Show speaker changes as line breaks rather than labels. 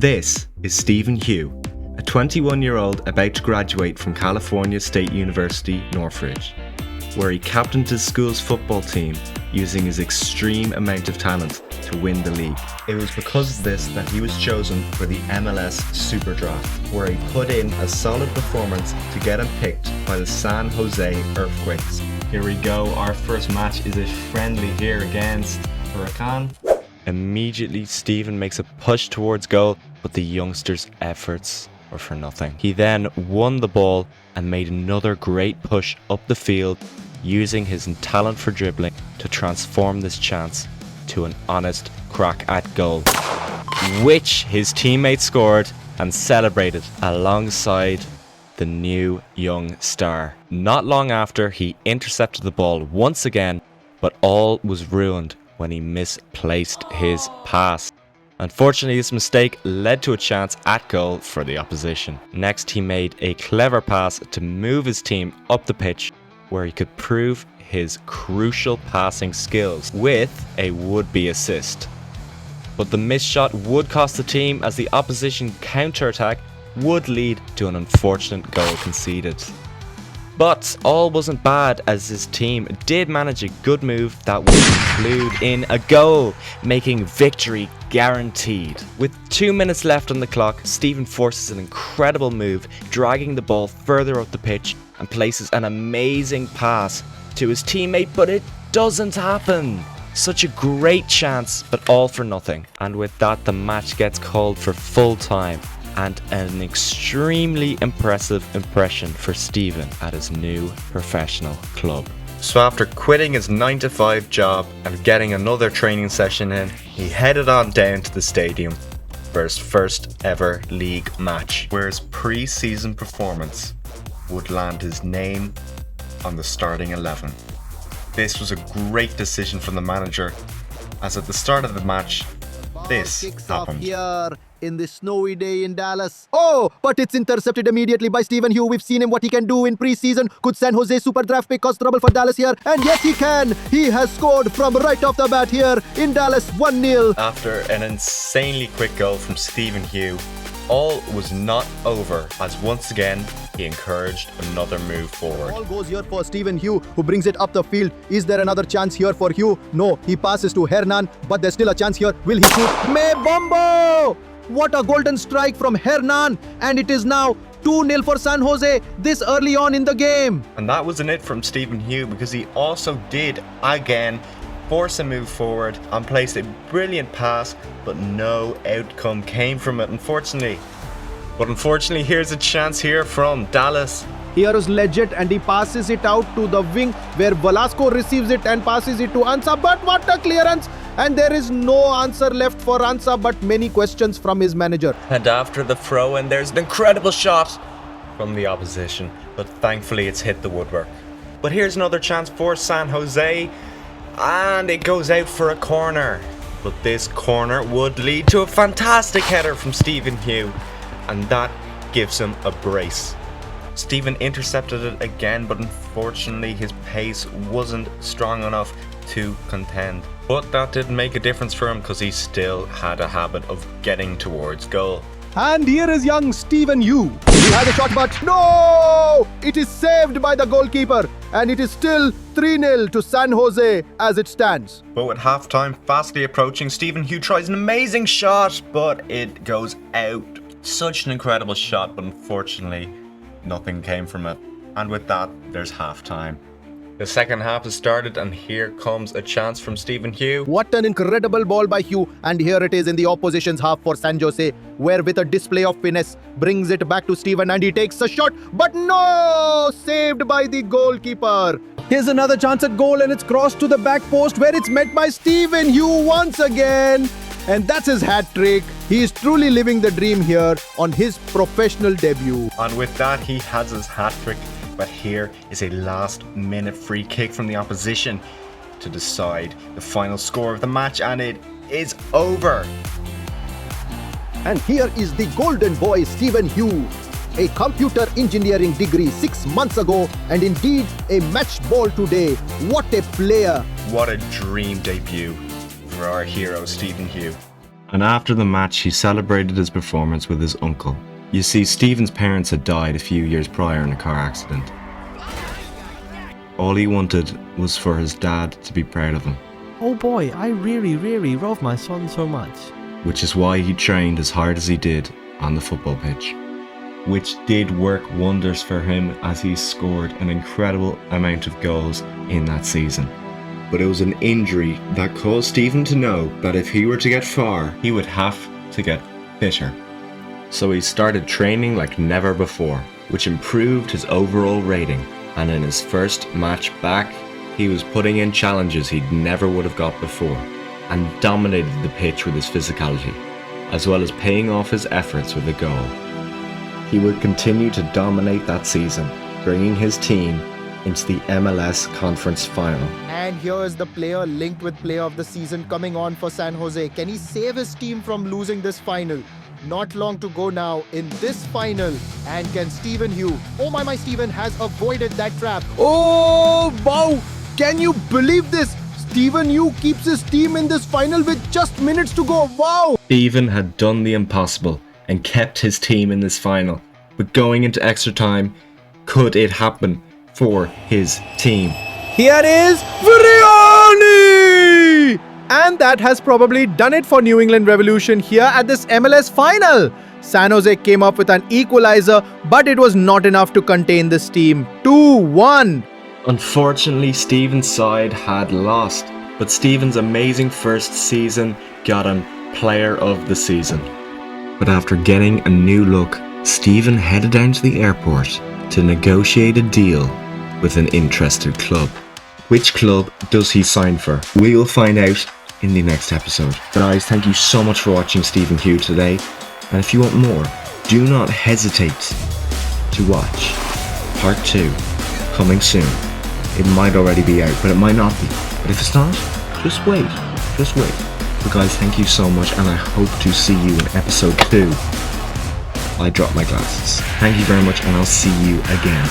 This is Stephen Hugh, a 21-year-old about to graduate from California State University, Northridge, where he captained his school's football team using his extreme amount of talent to win the league. It was because of this that he was chosen for the MLS Super Draft, where he put in a solid performance to get him picked by the San Jose Earthquakes. Here we go, our first match is a friendly here against Huracan. Immediately, Stephen makes a push towards goal, but the youngster's efforts were for nothing. He then won the ball and made another great push up the field, using his talent for dribbling to transform this chance to an honest crack at goal, which his teammates scored and celebrated alongside the new young star. Not long after, he intercepted the ball once again, but all was ruined when he misplaced his pass. Unfortunately, this mistake led to a chance at goal for the opposition. Next, he made a clever pass to move his team up the pitch, where he could prove his crucial passing skills with a would-be assist. But the missed shot would cost the team, as the opposition counter-attack would lead to an unfortunate goal conceded. But all wasn't bad, as his team did manage a good move that would include in a goal, making victory guaranteed. With 2 minutes left on the clock, Stephen forces an incredible move, dragging the ball further up the pitch and places an amazing pass to his teammate, but it doesn't happen. Such a great chance, but all for nothing. And with that, the match gets called for full time, and an extremely impressive impression for Stephen at his new professional club. So after quitting his 9-to-5 job and getting another training session in, he headed on down to the stadium for his first ever league match, where his pre-season performance would land his name on the starting 11. This was a great decision from the manager, as at the start of the match, this happened.
Here in this snowy day in Dallas. Oh, but it's intercepted immediately by Stephen Hugh. We've seen him what he can do in pre-season. Could San Jose Super Draft pick cause trouble for Dallas here? And yes, he can. He has scored from right off the bat here in Dallas, 1-0.
After an insanely quick goal from Stephen Hugh, all was not over, as once again he encouraged another move forward.
Ball goes here for Stephen Hugh, who brings it up the field. Is there another chance here for Hugh? No, he passes to Hernan, but there's still a chance here. Will he shoot? Me Bombo! What a golden strike from Hernan, and it is now 2-0 for San Jose this early on in the game.
And that wasn't it from Stephen Hugh, because he also did again force a move forward and placed a brilliant pass, but no outcome came from it, unfortunately. But unfortunately, here's a chance here from Dallas.
Here is Legit, and he passes it out to the wing, where Velasco receives it and passes it to Ansa. But what a clearance! And there is no answer left for Ansa, but many questions from his manager.
And after the throw-in, there's an incredible shot from the opposition, but thankfully it's hit the woodwork. But here's another chance for San Jose, and it goes out for a corner. But this corner would lead to a fantastic header from Stephen Hugh, and that gives him a brace. Stephen intercepted it again, but unfortunately his pace wasn't strong enough to contend. But that didn't make a difference for him, because he still had a habit of getting towards goal.
And here is young Stephen Hugh. He has a shot, but no! It is saved by the goalkeeper, and it is still 3-0 to San Jose as it stands.
But with halftime fastly approaching, Stephen Hugh tries an amazing shot, but it goes out. Such an incredible shot, but unfortunately nothing came from it. And with that, there's halftime. The second half has started, and here comes a chance from Stephen Hugh.
What an incredible ball by Hugh, and here it is in the opposition's half for San Jose, where with a display of finesse, brings it back to Stephen, and he takes a shot, but no! Saved by the goalkeeper. Here's another chance at goal, and it's crossed to the back post, where it's met by Stephen Hugh once again. And that's his hat-trick. He is truly living the dream here on his professional debut.
And with that, he has his hat-trick. But here is a last-minute free kick from the opposition to decide the final score of the match, and it is over.
And here is the golden boy Stephen Hugh, a computer engineering degree 6 months ago, and indeed a match ball today. What a player!
What a dream debut for our hero Stephen Hugh. And after the match, he celebrated his performance with his uncle. You see, Stephen's parents had died a few years prior in a car accident. All he wanted was for his dad to be proud of him.
Oh boy, I really love my son so much.
Which is why he trained as hard as he did on the football pitch. Which did work wonders for him as he scored an incredible amount of goals in that season. But it was an injury that caused Stephen to know that if he were to get far, he would have to get fitter. So he started training like never before, which improved his overall rating. And in his first match back, he was putting in challenges he never would have got before, and dominated the pitch with his physicality, as well as paying off his efforts with a goal. He would continue to dominate that season, bringing his team into the MLS Conference Final.
And here is the player linked with Player of the Season coming on for San Jose. Can he save his team from losing this final? Not long to go now in this final. And can Stephen Hugh, oh my, Stephen has avoided that trap. Oh, wow! Can you believe this? Stephen Hugh keeps his team in this final with just minutes to go. Wow!
Stephen had done the impossible and kept his team in this final. But going into extra time, could it happen for his team?
Here is Vrioni! And that has probably done it for New England Revolution here at this MLS final. San Jose came up with an equalizer, but it was not enough to contain this team. 2-1.
Unfortunately, Stephen's side had lost, but Stephen's amazing first season got him Player of the Season. But after getting a new look, Stephen headed down to the airport to negotiate a deal with an interested club. Which club does he sign for? We will find out in the next episode. Guys, thank you so much for watching Stephen Hugh today. And if you want more, do not hesitate to watch part 2 coming soon. It might already be out, but it might not be. But if it's not, just wait. Just wait. But guys, thank you so much, and I hope to see you in episode 2. I drop my glasses. Thank you very much, and I'll see you again.